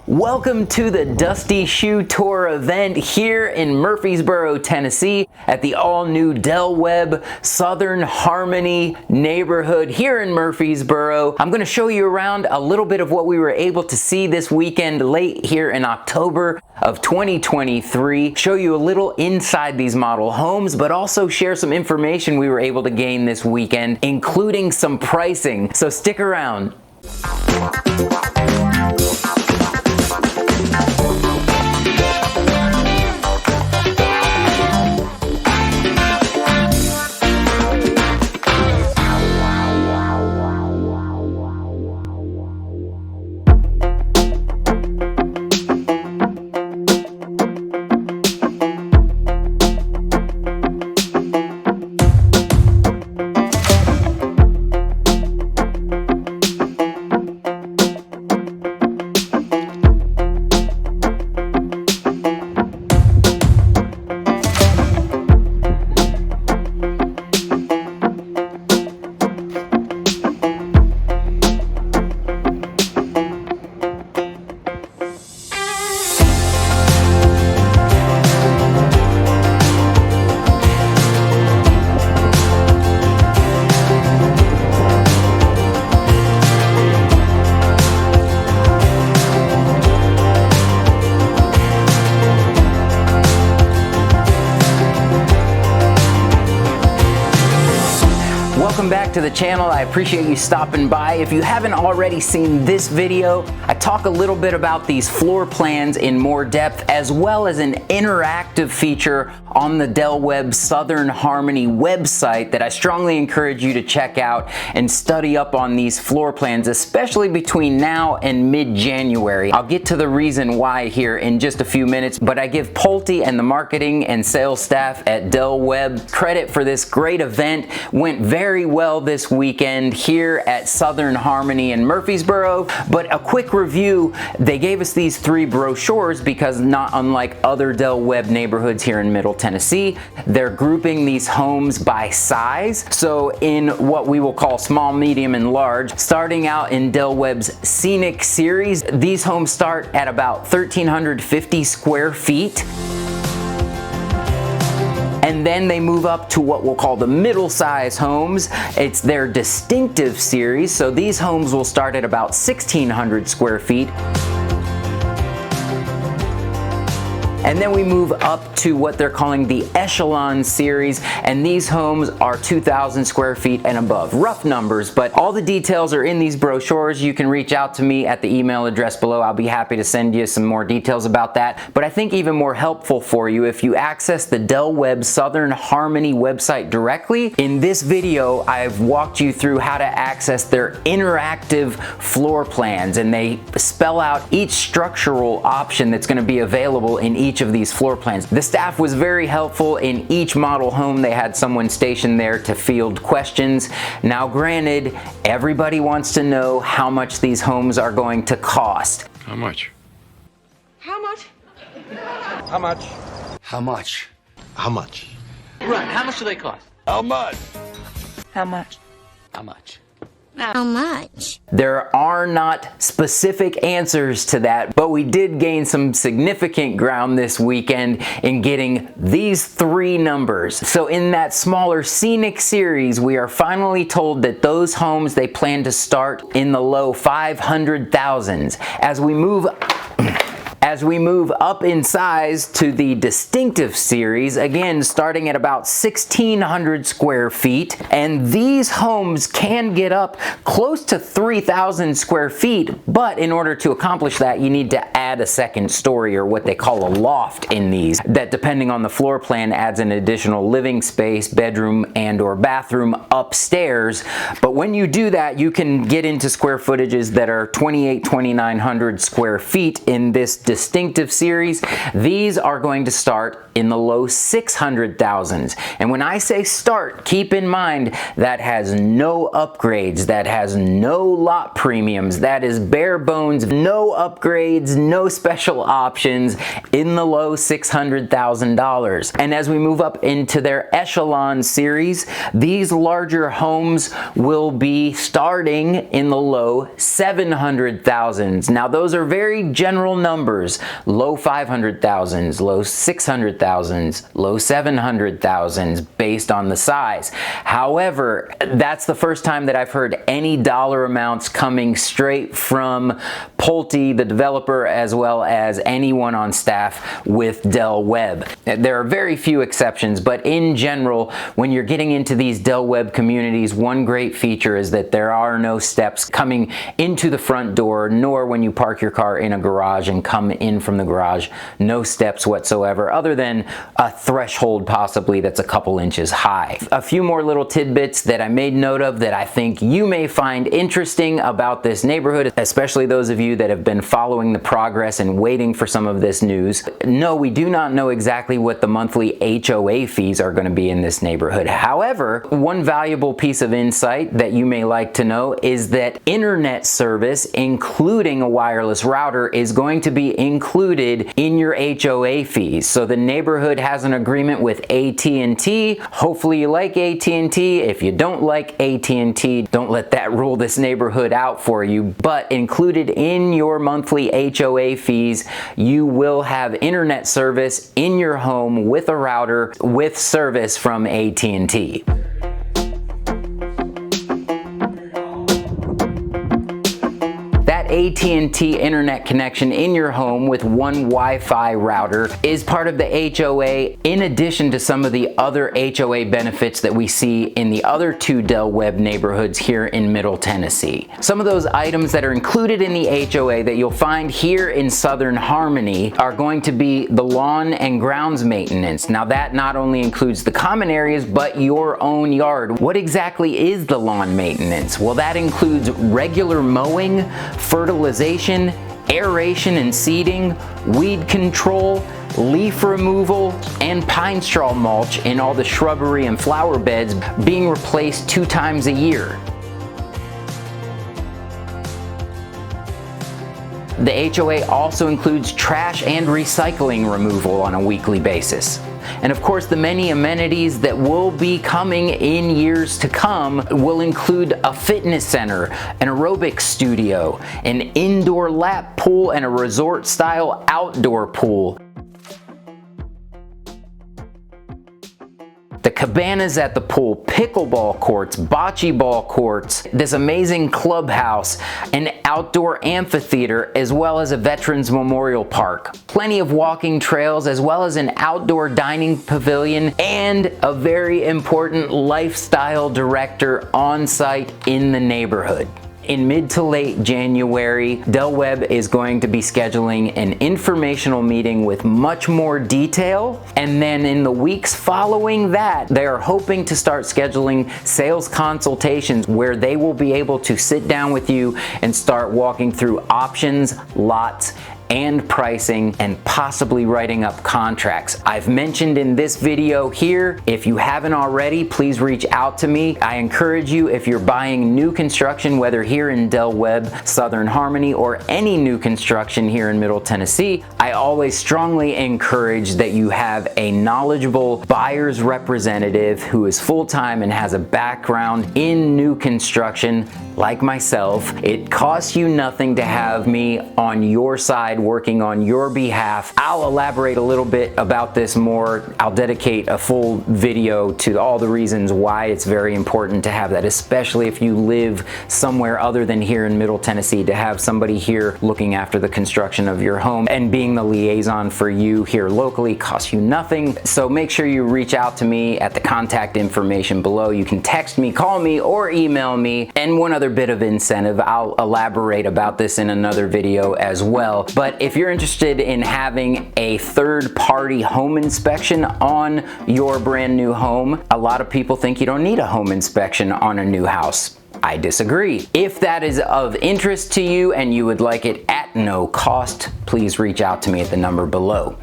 Welcome to the Dusty Shoe Tour event here in Murfreesboro, Tennessee at the all-new Webb Southern Harmony neighborhood here in Murfreesboro. I'm going to show you around a little bit of what we were able to see this weekend late here in October of 2023. Show you a little inside these model homes, but also share some information we were able to gain this weekend, including some pricing. So stick around. Welcome back to the channel. I appreciate you stopping by. If you haven't already seen this video, I talk a little bit about these floor plans in more depth, as well as an interactive feature on the Webb Southern Harmony website that I strongly encourage you to check out and study up on these floor plans, especially between now and mid-January. I'll get to the reason why here in just a few minutes, but I give Pulte and the marketing and sales staff at Webb credit for this great event. Went very well this weekend here at Southern Harmony in Murfreesboro. But a quick review, they gave us these 3 brochures because not unlike other Webb neighborhoods here in Middle Tennessee, they're grouping these homes by size. So in what we will call small, medium, and large, starting out in Webb's Scenic Series, these homes start at about 1,350 square feet. And then they move up to what we'll call the middle-size homes. It's their Distinctive Series, so these homes will start at about 1,600 square feet. And then we move up to what they're calling the Echelon Series, and these homes are 2,000 square feet and above. Rough numbers, but all the details are in these brochures. You can reach out to me at the email address below. I'll be happy to send you some more details about that. But I think even more helpful for you, if you access the Webb Southern Harmony website directly, in this video, I've walked you through how to access their interactive floor plans, and they spell out each structural option that's going to be available in each of these floor plans. The staff was very helpful. In each model home, they had someone stationed there to field questions. Now granted, everybody wants to know how much these homes are going to cost. How much? How much? How much? How much? How much? Right, how much do they cost? How much? How much? How much? How much? There are not specific answers to that, but we did gain some significant ground this weekend in getting these 3 numbers. So in that smaller Scenic Series, we are finally told that those homes, they plan to start in the low 500,000s. As we move up in size to the Distinctive Series, again starting at about 1,600 square feet, and these homes can get up close to 3,000 square feet, but in order to accomplish that, you need to add a second story, or what they call a loft in these, that depending on the floor plan adds an additional living space, bedroom, and or bathroom upstairs. But when you do that, you can get into square footages that are 2,900 square feet in this distinctive series, these are going to start in the low 600,000s. And when I say start, keep in mind that has no upgrades, that has no lot premiums, that is bare bones, no upgrades, no special options, in the low $600,000. And as we move up into their Echelon series, these larger homes will be starting in the low 700,000s. Now those are very general numbers: low 500,000s, low 600,000s, low 700,000s, based on the size. However, that's the first time that I've heard any dollar amounts coming straight from Pulte, the developer, as well as anyone on staff with Del Webb. There are very few exceptions, but in general, when you're getting into these Del Webb communities, one great feature is that there are no steps coming into the front door, nor when you park your car in a garage and come in from the garage, no steps whatsoever, other than a threshold possibly that's a couple inches high. A few more little tidbits that I made note of that I think you may find interesting about this neighborhood, especially those of you that have been following the progress and waiting for some of this news. No, we do not know exactly what the monthly HOA fees are going to be in this neighborhood. However, one valuable piece of insight that you may like to know is that internet service, including a wireless router, is going to be included in your HOA fees. So the neighborhood has an agreement with AT&T. Hopefully you like AT&T. If you don't like AT&T, don't let that rule this neighborhood out for you. But included in your monthly HOA fees, you will have internet service in your home with a router with service from AT&T. AT&T internet connection in your home with one Wi-Fi router is part of the HOA, in addition to some of the other HOA benefits that we see in the other two Del Webb neighborhoods here in Middle Tennessee. Some of those items that are included in the HOA that you'll find here in Southern Harmony are going to be the lawn and grounds maintenance. Now that not only includes the common areas, but your own yard. What exactly is the lawn maintenance? Well, that includes regular mowing, fertilization, aeration and seeding, weed control, leaf removal, and pine straw mulch in all the shrubbery and flower beds being replaced 2 times a year. The HOA also includes trash and recycling removal on a weekly basis. And of course, the many amenities that will be coming in years to come will include a fitness center, an aerobics studio, an indoor lap pool, and a resort-style outdoor pool. The cabanas at the pool, pickleball courts, bocce ball courts, this amazing clubhouse, an outdoor amphitheater, as well as a Veterans Memorial Park. Plenty of walking trails, as well as an outdoor dining pavilion, and a very important lifestyle director on site in the neighborhood. In mid to late January, Del Webb is going to be scheduling an informational meeting with much more detail, and then in the weeks following that, they are hoping to start scheduling sales consultations where they will be able to sit down with you and start walking through options, lots, and pricing, and possibly writing up contracts. I've mentioned in this video here, if you haven't already, please reach out to me. I encourage you, if you're buying new construction, whether here in Del Webb, Southern Harmony, or any new construction here in Middle Tennessee, I always strongly encourage that you have a knowledgeable buyer's representative who is full-time and has a background in new construction like myself. It costs you nothing to have me on your side working on your behalf. I'll elaborate a little bit about this more. I'll dedicate a full video to all the reasons why it's very important to have that, especially if you live somewhere other than here in Middle Tennessee, to have somebody here looking after the construction of your home and being the liaison for you here locally costs you nothing. So make sure you reach out to me at the contact information below. You can text me, call me, or email me. And one other bit of incentive, I'll elaborate about this in another video as well. But if you're interested in having a third-party home inspection on your brand new home, a lot of people think you don't need a home inspection on a new house. I disagree. If that is of interest to you and you would like it at no cost, please reach out to me at the number below.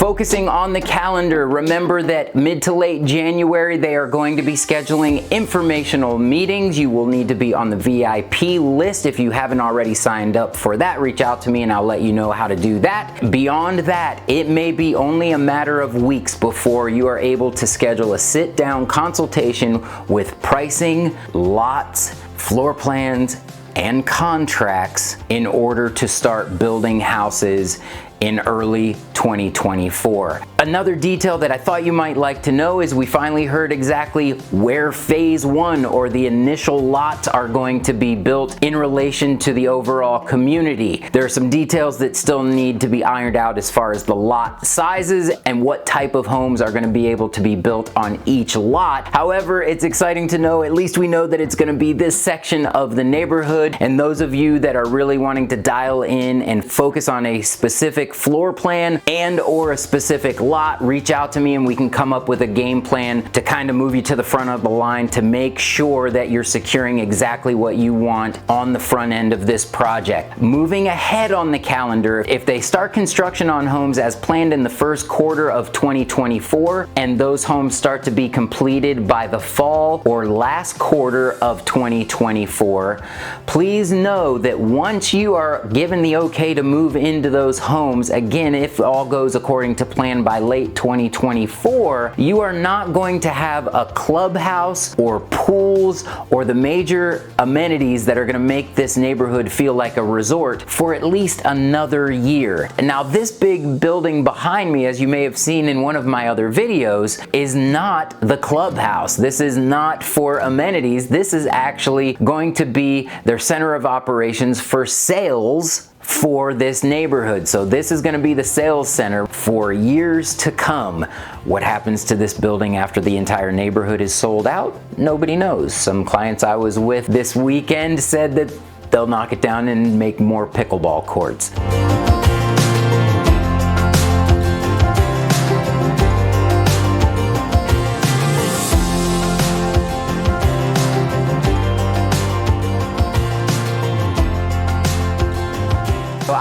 Focusing on the calendar, remember that mid to late January they are going to be scheduling informational meetings. You will need to be on the VIP list. If you haven't already signed up for that, reach out to me and I'll let you know how to do that. Beyond that, it may be only a matter of weeks before you are able to schedule a sit-down consultation with pricing, lots, floor plans, and contracts in order to start building houses in early 2024. Another detail that I thought you might like to know is we finally heard exactly where phase 1 or the initial lots are going to be built in relation to the overall community. There are some details that still need to be ironed out as far as the lot sizes and what type of homes are going to be able to be built on each lot. However, it's exciting to know, at least we know that it's going to be this section of the neighborhood, and those of you that are really wanting to dial in and focus on a specific floor plan and or a specific lot, reach out to me and we can come up with a game plan to kind of move you to the front of the line to make sure that you're securing exactly what you want on the front end of this project. Moving ahead on the calendar, if they start construction on homes as planned in the first quarter of 2024 and those homes start to be completed by the fall or last quarter of 2024, please know that once you are given the okay to move into those homes, again, if all goes according to plan by late 2024, you are not going to have a clubhouse or pools or the major amenities that are going to make this neighborhood feel like a resort for at least another year. And now this big building behind me, as you may have seen in one of my other videos, is not the clubhouse. This is not for amenities. This is actually going to be their center of operations for sales for this neighborhood. So this is going to be the sales center for years to come. What happens to this building after the entire neighborhood is sold out? Nobody knows. Some clients I was with this weekend said that they'll knock it down and make more pickleball courts.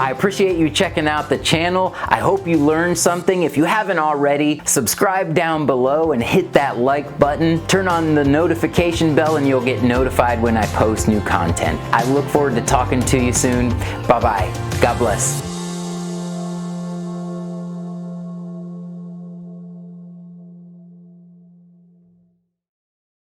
I appreciate you checking out the channel. I hope you learned something. If you haven't already, subscribe down below and hit that like button. Turn on the notification bell and you'll get notified when I post new content. I look forward to talking to you soon. Bye-bye. God bless.